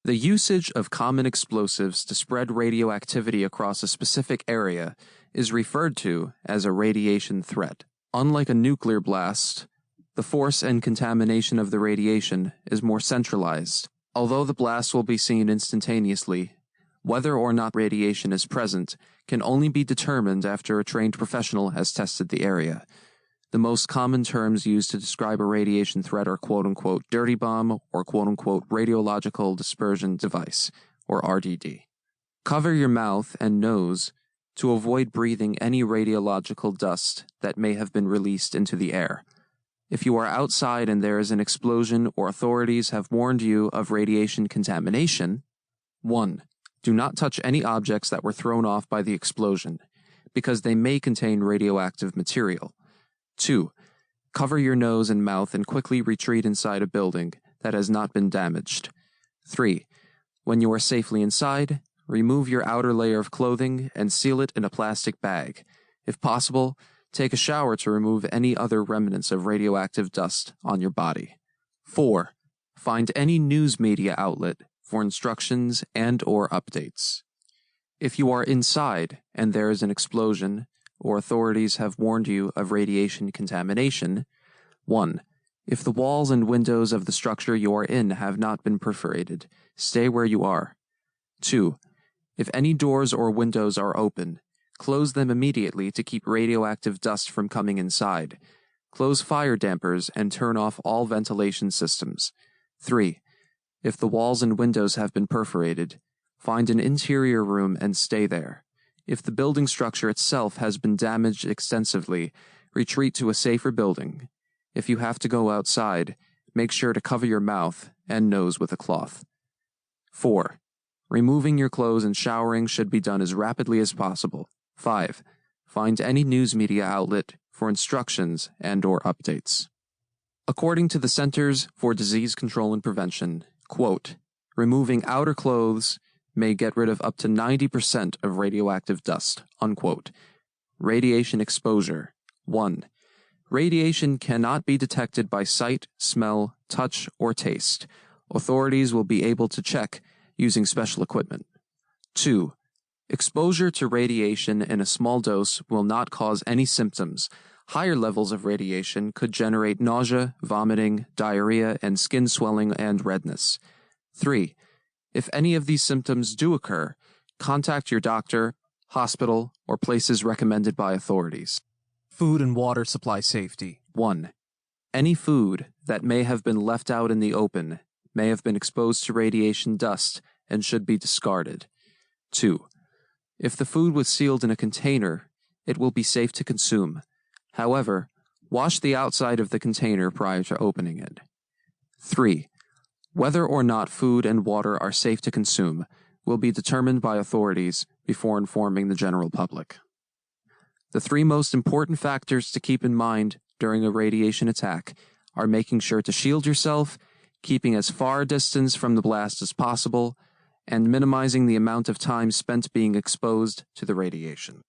The usage of common explosives to spread radioactivity across a specific area is referred to as a radiation threat. Unlike a nuclear blast, the force and contamination of the radiation is more centralized. Although the blast will be seen instantaneously, whether or not radiation is present can only be determined after a trained professional has tested the area. The most common terms used to describe a radiation threat are quote-unquote dirty bomb or quote-unquote radiological dispersion device, or RDD. Cover your mouth and nose to avoid breathing any radiological dust that may have been released into the air. If you are outside and there is an explosion or authorities have warned you of radiation contamination, 1. Do not touch any objects that were thrown off by the explosion, because they may contain radioactive material. 2. Cover your nose and mouth and quickly retreat inside a building that has not been damaged. 3. When you are safely inside, remove your outer layer of clothing and seal it in a plastic bag. If possible, take a shower to remove any other remnants of radioactive dust on your body. 4. Find any news media outlet for instructions and/or updates. If you are inside and there is an explosion, or authorities have warned you of radiation contamination, 1. If the walls and windows of the structure you are in have not been perforated, stay where you are. 2. If any doors or windows are open, close them immediately to keep radioactive dust from coming inside. Close fire dampers and turn off all ventilation systems. 3. If the walls and windows have been perforated, find an interior room and stay there. If the building structure itself has been damaged extensively, retreat to a safer building. If you have to go outside, make sure to cover your mouth and nose with a cloth. 4. Removing your clothes and showering should be done as rapidly as possible. 5. Find any news media outlet for instructions and/or updates. According to the Centers for Disease Control and Prevention, quote, removing outer clothes may get rid of up to 90% of radioactive dust, unquote. Radiation exposure. 1. Radiation cannot be detected by sight, smell, touch, or taste. Authorities will be able to check using special equipment. 2. Exposure to radiation in a small dose will not cause any symptoms. Higher levels of radiation could generate nausea, vomiting, diarrhea, and skin swelling and redness. 3. If any of these symptoms do occur, contact your doctor, hospital, or places recommended by authorities. Food and water supply safety. 1. Any food that may have been left out in the open may have been exposed to radiation dust and should be discarded. 2. If the food was sealed in a container, it will be safe to consume. However, wash the outside of the container prior to opening it. 3. Whether or not food and water are safe to consume will be determined by authorities before informing the general public. The 3 most important factors to keep in mind during a radiation attack are making sure to shield yourself, keeping as far a distance from the blast as possible, and minimizing the amount of time spent being exposed to the radiation.